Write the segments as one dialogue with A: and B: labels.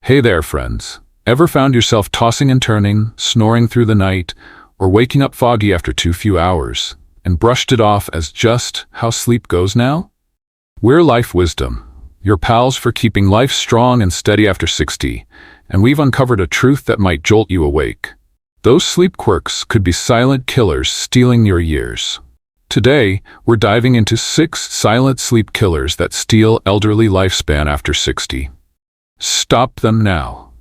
A: Hey there, friends. Ever found yourself tossing and turning, snoring through the night, or waking up foggy after too few hours, and brushed it off as just how sleep goes now? We're Life Wisdom, your pals for keeping life strong and steady after 60, and we've uncovered a truth that might jolt you awake. Those sleep quirks could be silent killers stealing your years. Today, we're diving into 6 silent sleep killers that steal elderly lifespan after 60. Stop them now.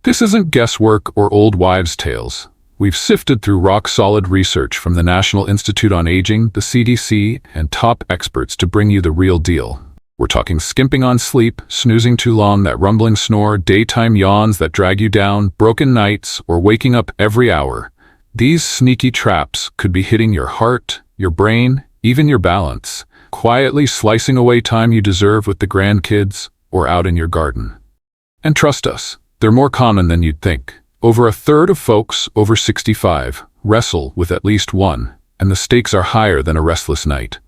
A: This isn't guesswork or old wives' tales. We've sifted through rock-solid research from the National Institute on Aging, the CDC, and top experts to bring you the real deal. We're talking skimping on sleep, snoozing too long, that rumbling snore, daytime yawns that drag you down, broken nights, or waking up every hour. These sneaky traps could be hitting your heart, your brain, even your balance, quietly slicing away time you deserve with the grandkids or out in your garden. And trust us, they're more common than you'd think. Over a third of folks over 65 wrestle with at least one, and the stakes are higher than a restless night.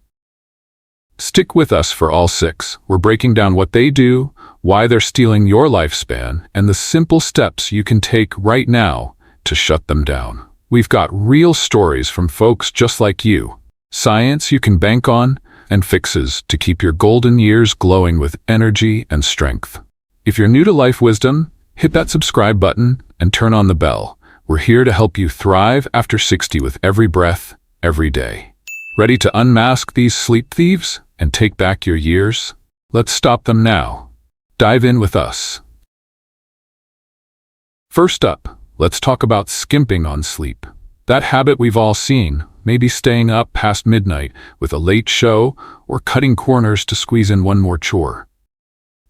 A: Stick with us for all 6. We're breaking down what they do, why they're stealing your lifespan, and the simple steps you can take right now to shut them down. We've got real stories from folks just like you, science you can bank on, and fixes to keep your golden years glowing with energy and strength. If you're new to Life Wisdom, hit that subscribe button and turn on the bell. We're here to help you thrive after 60 with every breath, every day. Ready to unmask these sleep thieves and take back your years? Let's stop them now. Dive in with us. First up, let's talk about skimping on sleep. That habit we've all seen, maybe staying up past midnight with a late show or cutting corners to squeeze in one more chore.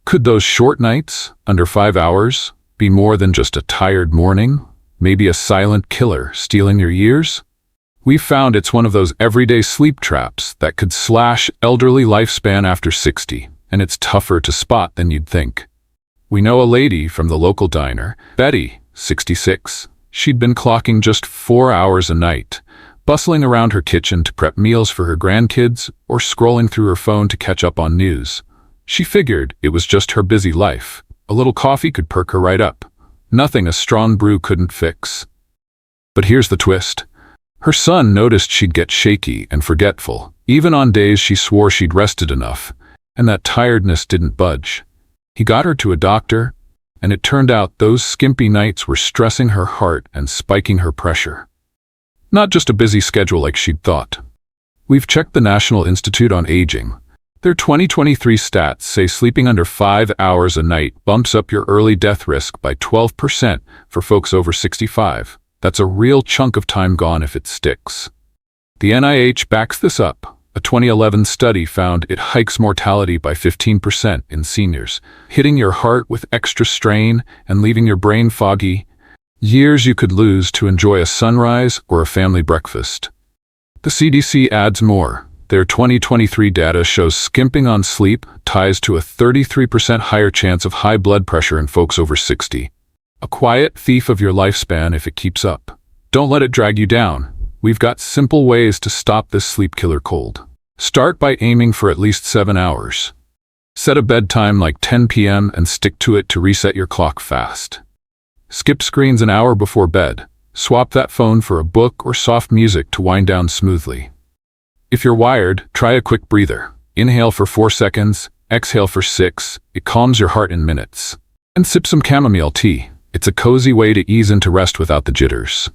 A: Could those short nights, under 5 hours, be more than just a tired morning? Maybe a silent killer stealing your years? We've found it's one of those everyday sleep traps that could slash elderly lifespan after 60, and it's tougher to spot than you'd think. We know a lady from the local diner, Betty, 66. She'd been clocking just 4 hours a night, bustling around her kitchen to prep meals for her grandkids or scrolling through her phone to catch up on news. She figured it was just her busy life. A little coffee could perk her right up. Nothing a strong brew couldn't fix. But here's the twist. Her son noticed she'd get shaky and forgetful, even on days she swore she'd rested enough, and that tiredness didn't budge. He got her to a doctor, and it turned out those skimpy nights were stressing her heart and spiking her pressure. Not just a busy schedule like she'd thought. We've checked the National Institute on Aging. Their 2023 stats say sleeping under 5 hours a night bumps up your early death risk by 12% for folks over 65. That's a real chunk of time gone if it sticks. The NIH backs this up. A 2011 study found it hikes mortality by 15% in seniors, hitting your heart with extra strain and leaving your brain foggy. Years you could lose to enjoy a sunrise or a family breakfast. The CDC adds more. Their 2023 data shows skimping on sleep ties to a 33% higher chance of high blood pressure in folks over 60. A quiet thief of your lifespan if it keeps up. Don't let it drag you down. We've got simple ways to stop this sleep killer cold. Start by aiming for at least 7 hours. Set a bedtime like 10 p.m. and stick to it to reset your clock fast. Skip screens an hour before bed. Swap that phone for a book or soft music to wind down smoothly. If you're wired, try a quick breather. Inhale for 4 seconds, exhale for 6. It calms your heart in minutes. And sip some chamomile tea. It's a cozy way to ease into rest without the jitters.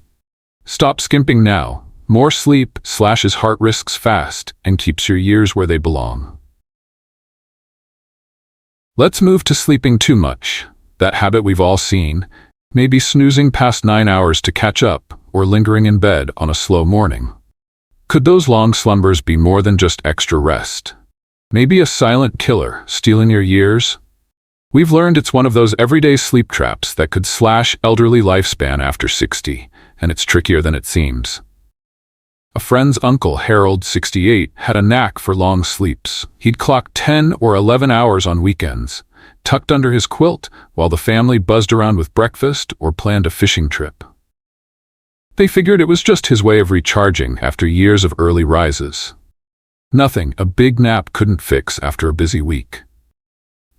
A: Stop skimping now. More sleep slashes heart risks fast and keeps your years where they belong. Let's move to sleeping too much. That habit we've all seen. Maybe snoozing past 9 hours to catch up or lingering in bed on a slow morning. Could those long slumbers be more than just extra rest? Maybe a silent killer stealing your years? We've learned it's one of those everyday sleep traps that could slash elderly lifespan after 60, and it's trickier than it seems. A friend's uncle, Harold, 68, had a knack for long sleeps. He'd clock 10 or 11 hours on weekends, tucked under his quilt while the family buzzed around with breakfast or planned a fishing trip. They figured it was just his way of recharging after years of early rises. Nothing a big nap couldn't fix after a busy week.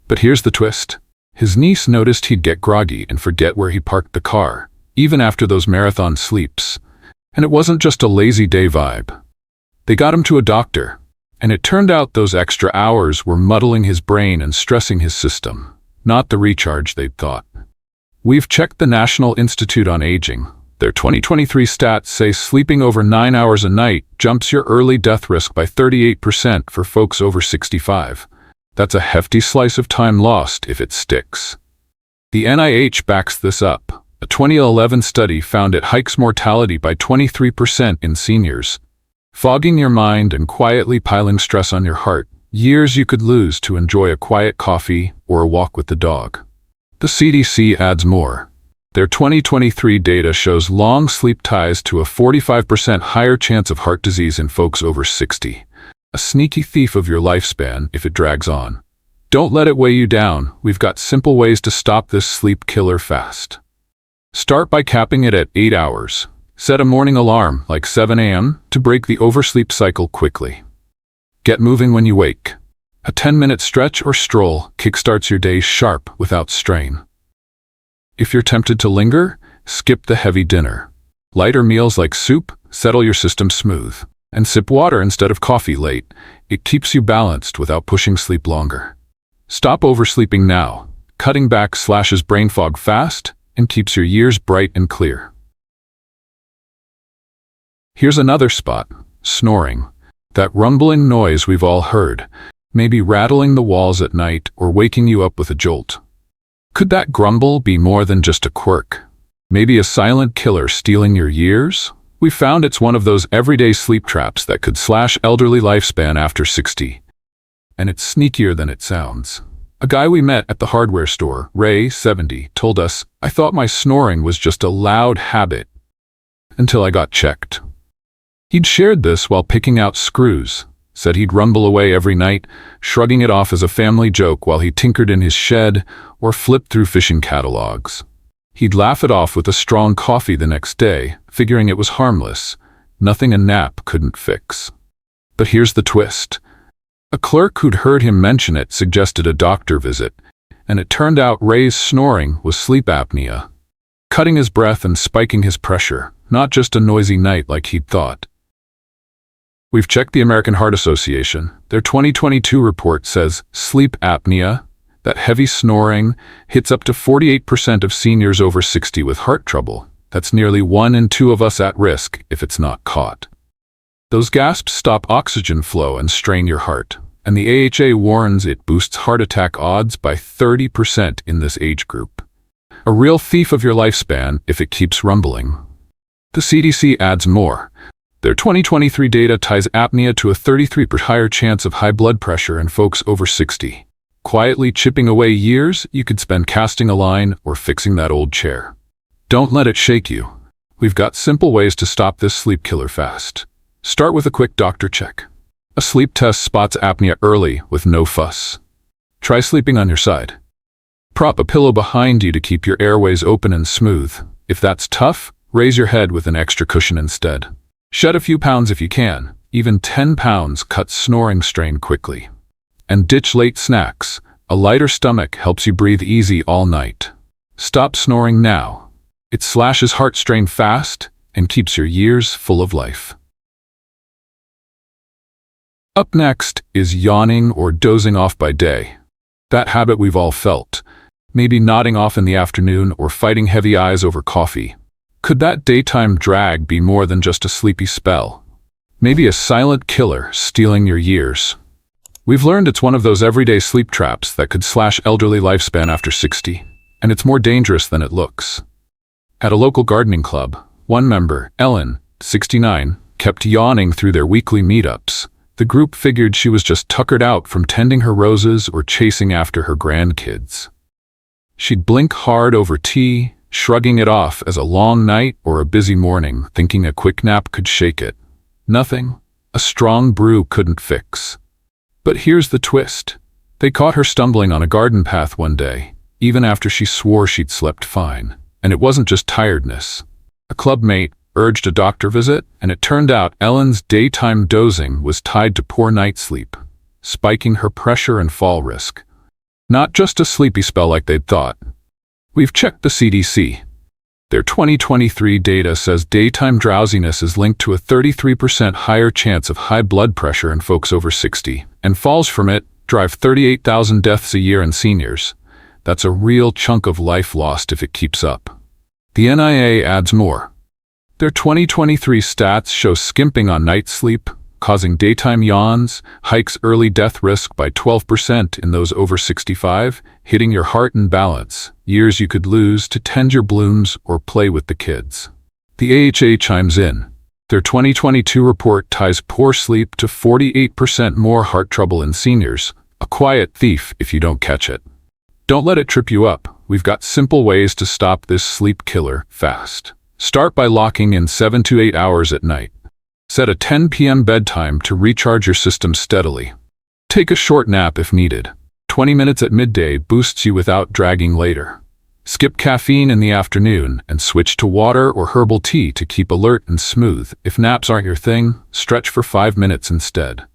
A: But here's the twist. His niece noticed he'd get groggy and forget where he parked the car, even after those marathon sleeps. And it wasn't just a lazy day vibe. They got him to a doctor, and it turned out those extra hours were muddling his brain and stressing his system, not the recharge they'd thought. We've checked the National Institute on Aging. Their 2023 stats say sleeping over 9 hours a night jumps your early death risk by 38% for folks over 65. That's a hefty slice of time lost if it sticks. The NIH backs this up. A 2011 study found it hikes mortality by 23% in seniors. Fogging your mind and quietly piling stress on your heart, years you could lose to enjoy a quiet coffee or a walk with the dog. The CDC adds more. Their 2023 data shows long sleep ties to a 45% higher chance of heart disease in folks over 60. A sneaky thief of your lifespan if it drags on. Don't let it weigh you down. We've got simple ways to stop this sleep killer fast. Start by capping it at 8 hours. Set a morning alarm, like 7 a.m., to break the oversleep cycle quickly. Get moving when you wake. A 10-minute stretch or stroll kickstarts your day sharp without strain. If you're tempted to linger, skip the heavy dinner. Lighter meals like soup settle your system smooth. And sip water instead of coffee late. It keeps you balanced without pushing sleep longer. Stop oversleeping now. Cutting back slashes brain fog fast and keeps your years bright and clear. Here's another spot, snoring. That rumbling noise we've all heard, maybe rattling the walls at night or waking you up with a jolt. Could that grumble be more than just a quirk? Maybe a silent killer stealing your years? We found it's one of those everyday sleep traps that could slash elderly lifespan after 60. And it's sneakier than it sounds. A guy we met at the hardware store, Ray, 70, told us, "I thought my snoring was just a loud habit until I got checked." He'd shared this while picking out screws, said he'd rumble away every night, shrugging it off as a family joke while he tinkered in his shed or flipped through fishing catalogs. He'd laugh it off with a strong coffee the next day, figuring it was harmless, nothing a nap couldn't fix. But here's the twist. A clerk who'd heard him mention it suggested a doctor visit, and it turned out Ray's snoring was sleep apnea, cutting his breath and spiking his pressure, not just a noisy night like he'd thought. We've checked the American Heart Association. Their 2022 report says sleep apnea, that heavy snoring, hits up to 48% of seniors over 60 with heart trouble. That's nearly 1 in 2 of us at risk if it's not caught. Those gasps stop oxygen flow and strain your heart, and the AHA warns it boosts heart attack odds by 30% in this age group. A real thief of your lifespan if it keeps rumbling. The CDC adds more. Their 2023 data ties apnea to a 33% higher chance of high blood pressure in folks over 60. Quietly chipping away years you could spend casting a line or fixing that old chair. Don't let it shake you. We've got simple ways to stop this sleep killer fast. Start with a quick doctor check. A sleep test spots apnea early with no fuss. Try sleeping on your side. Prop a pillow behind you to keep your airways open and smooth. If that's tough, raise your head with an extra cushion instead. Shed a few pounds if you can. Even 10 pounds cuts snoring strain quickly. And ditch late snacks. A lighter stomach helps you breathe easy all night. Stop snoring now. It slashes heart strain fast and keeps your years full of life. Up next is yawning or dozing off by day. That habit we've all felt. Maybe nodding off in the afternoon or fighting heavy eyes over coffee. Could that daytime drag be more than just a sleepy spell? Maybe a silent killer stealing your years. We've learned it's one of those everyday sleep traps that could slash elderly lifespan after 60, and it's more dangerous than it looks. At a local gardening club, one member, Ellen, 69, kept yawning through their weekly meetups. The group figured she was just tuckered out from tending her roses or chasing after her grandkids. She'd blink hard over tea, shrugging it off as a long night or a busy morning, thinking a quick nap could shake it. Nothing a strong brew couldn't fix. But here's the twist. They caught her stumbling on a garden path one day, even after she swore she'd slept fine. And it wasn't just tiredness. A club mate urged a doctor visit, and it turned out Ellen's daytime dozing was tied to poor night sleep, spiking her pressure and fall risk. Not just a sleepy spell like they'd thought. We've checked the CDC. Their 2023 data says daytime drowsiness is linked to a 33% higher chance of high blood pressure in folks over 60, and falls from it drive 38,000 deaths a year in seniors. That's a real chunk of life lost if it keeps up. The NIA adds more. Their 2023 stats show skimping on night sleep, causing daytime yawns, hikes early death risk by 12% in those over 65, hitting your heart and balance, years you could lose to tend your blooms or play with the kids. The AHA chimes in. Their 2022 report ties poor sleep to 48% more heart trouble in seniors, a quiet thief if you don't catch it. Don't let it trip you up. We've got simple ways to stop this sleep killer fast. Start by locking in 7 to 8 hours at night. Set a 10 p.m. bedtime to recharge your system steadily. Take a short nap if needed. 20 minutes at midday boosts you without dragging later. Skip caffeine in the afternoon and switch to water or herbal tea to keep alert and smooth. If naps aren't your thing, stretch for 5 minutes instead.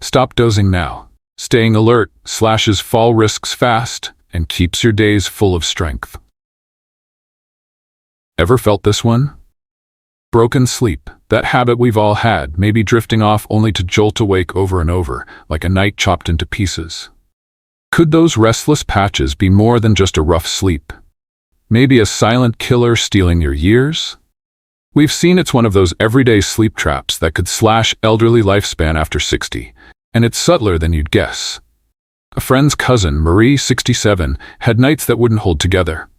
A: Stop dozing now. Staying alert slashes fall risks fast and keeps your days full of strength. Ever felt this one? Broken sleep, that habit we've all had, maybe drifting off only to jolt awake over and over, like a night chopped into pieces. Could those restless patches be more than just a rough sleep? Maybe a silent killer stealing your years? We've seen it's one of those everyday sleep traps that could slash elderly lifespan after 60, and it's subtler than you'd guess. A friend's cousin, Marie, 67, had nights that wouldn't hold together.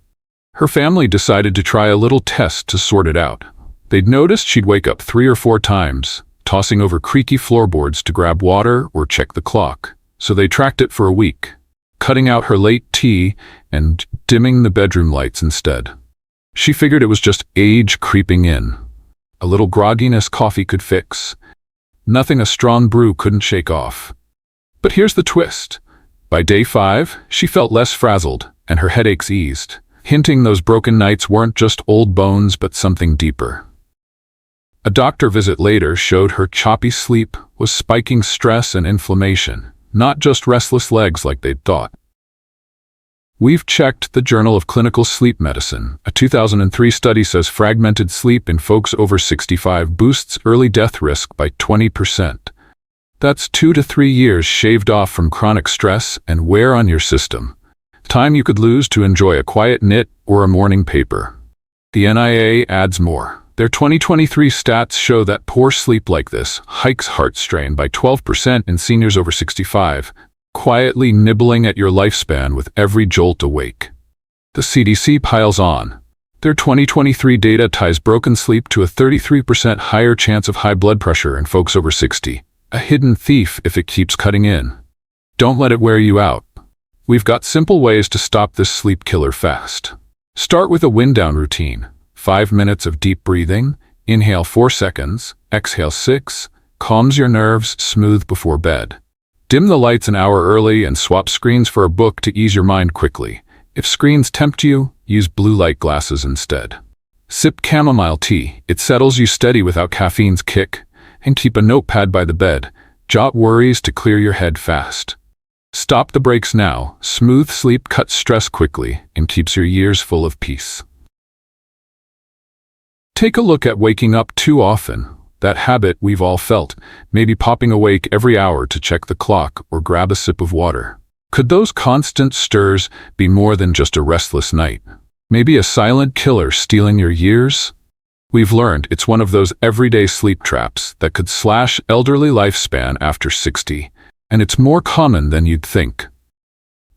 A: Her family decided to try a little test to sort it out. They'd noticed she'd wake up 3 or 4 times, tossing over creaky floorboards to grab water or check the clock, so they tracked it for a week, cutting out her late tea and dimming the bedroom lights instead. She figured it was just age creeping in. A little grogginess coffee could fix. Nothing a strong brew couldn't shake off. But here's the twist. By day 5, she felt less frazzled, and her headaches eased, hinting those broken nights weren't just old bones but something deeper. A doctor visit later showed her choppy sleep was spiking stress and inflammation, not just restless legs like they'd thought. We've checked the Journal of Clinical Sleep Medicine. A 2003 study says fragmented sleep in folks over 65 boosts early death risk by 20%. That's 2 to 3 years shaved off from chronic stress and wear on your system. Time you could lose to enjoy a quiet knit or a morning paper. The NIA adds more. Their 2023 stats show that poor sleep like this hikes heart strain by 12% in seniors over 65, quietly nibbling at your lifespan with every jolt awake. The CDC piles on. Their 2023 data ties broken sleep to a 33% higher chance of high blood pressure in folks over 60, a hidden thief if it keeps cutting in. Don't let it wear you out. We've got simple ways to stop this sleep killer fast. Start with a wind-down routine. 5 minutes of deep breathing, inhale 4 seconds, exhale 6, calms your nerves smooth before bed. Dim the lights an hour early and swap screens for a book to ease your mind quickly. If screens tempt you, use blue light glasses instead. Sip chamomile tea. It settles you steady without caffeine's kick. And keep a notepad by the bed. Jot worries to clear your head fast. Stop the brakes now. Smooth sleep cuts stress quickly and keeps your years full of peace. Take a look at waking up too often. That habit we've all felt, maybe popping awake every hour to check the clock or grab a sip of water. Could those constant stirs be more than just a restless night? Maybe a silent killer stealing your years? We've learned it's one of those everyday sleep traps that could slash elderly lifespan after 60, and it's more common than you'd think.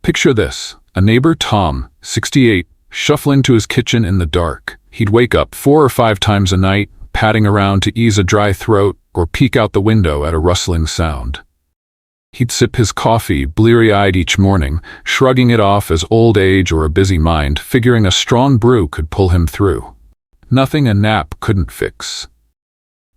A: Picture this, a neighbor, Tom, 68, shuffling to his kitchen in the dark. He'd wake up 4 or 5 times a night, padding around to ease a dry throat or peek out the window at a rustling sound. He'd sip his coffee, bleary-eyed each morning, shrugging it off as old age or a busy mind, figuring a strong brew could pull him through. Nothing a nap couldn't fix.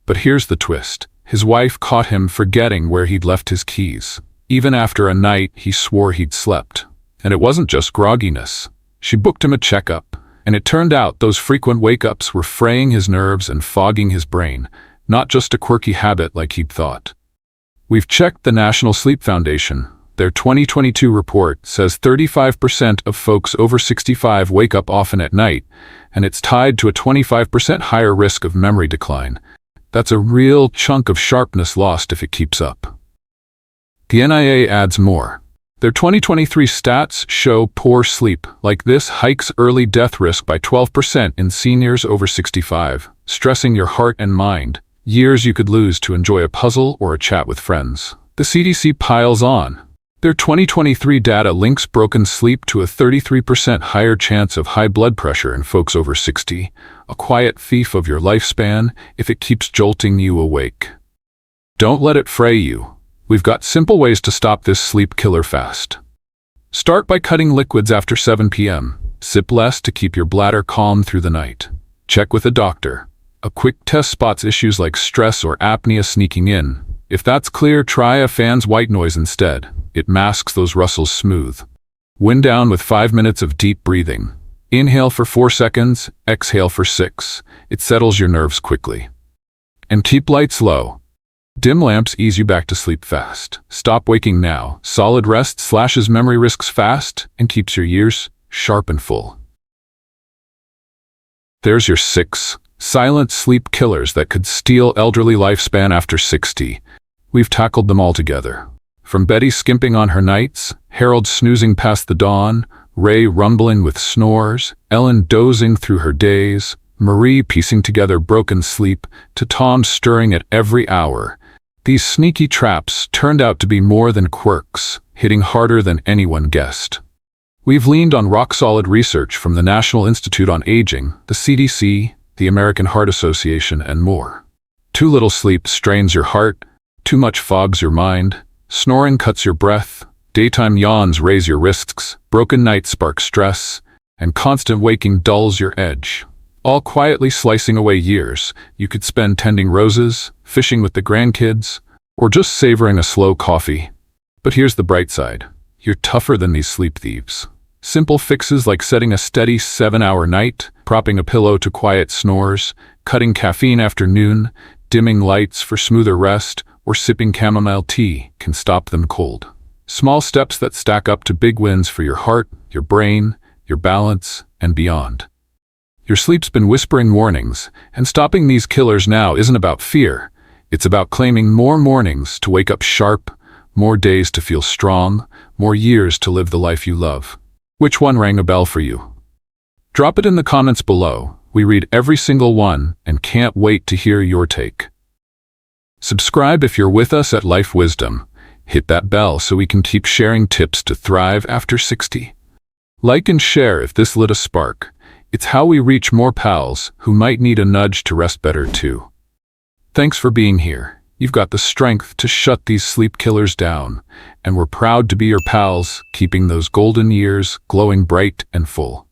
A: But here's the twist. His wife caught him forgetting where he'd left his keys. Even after a night he swore he'd slept. And it wasn't just grogginess. She booked him a checkup, and it turned out those frequent wake-ups were fraying his nerves and fogging his brain, not just a quirky habit like he'd thought. We've checked the National Sleep Foundation. Their 2022 report says 35% of folks over 65 wake up often at night, and it's tied to a 25% higher risk of memory decline. That's a real chunk of sharpness lost if it keeps up. The NIA adds more. Their 2023 stats show poor sleep like this hikes early death risk by 12% in seniors over 65, stressing your heart and mind, years you could lose to enjoy a puzzle or a chat with friends. The CDC piles on. Their 2023 data links broken sleep to a 33% higher chance of high blood pressure in folks over 60, a quiet thief of your lifespan if it keeps jolting you awake. Don't let it fray you. We've got simple ways to stop this sleep killer fast. Start by cutting liquids after 7 p.m. Sip less to keep your bladder calm through the night. Check with a doctor. A quick test spots issues like stress or apnea sneaking in. If that's clear, try a fan's white noise instead. It masks those rustles smooth. Wind down with 5 minutes of deep breathing. Inhale for 4 seconds, exhale for 6. It settles your nerves quickly. And keep lights low. Dim lamps ease you back to sleep fast. Stop waking now. Solid rest slashes memory risks fast and keeps your years sharp and full. There's your 6 silent sleep killers that could steal elderly lifespan after 60. We've tackled them all together. From Betty skimping on her nights, Harold snoozing past the dawn, Ray rumbling with snores, Ellen dozing through her days, Marie piecing together broken sleep, to Tom stirring at every hour. These sneaky traps turned out to be more than quirks, hitting harder than anyone guessed. We've leaned on rock-solid research from the National Institute on Aging, the CDC, the American Heart Association, and more. Too little sleep strains your heart, too much fogs your mind, snoring cuts your breath, daytime yawns raise your risks, broken nights spark stress, and constant waking dulls your edge. All quietly slicing away years you could spend tending roses, fishing with the grandkids, or just savoring a slow coffee. But here's the bright side. You're tougher than these sleep thieves. Simple fixes like setting a steady 7-hour night, propping a pillow to quiet snores, cutting caffeine after noon, dimming lights for smoother rest, or sipping chamomile tea can stop them cold. Small steps that stack up to big wins for your heart, your brain, your balance, and beyond. Your sleep's been whispering warnings, and stopping these killers now isn't about fear. It's about claiming more mornings to wake up sharp, more days to feel strong, more years to live the life you love. Which one rang a bell for you? Drop it in the comments below. We read every single one and can't wait to hear your take. Subscribe if you're with us at Life Wisdom. Hit that bell so we can keep sharing tips to thrive after 60. Like and share if this lit a spark. It's how we reach more pals who might need a nudge to rest better too. Thanks for being here. You've got the strength to shut these sleep killers down, and we're proud to be your pals, keeping those golden years glowing bright and full.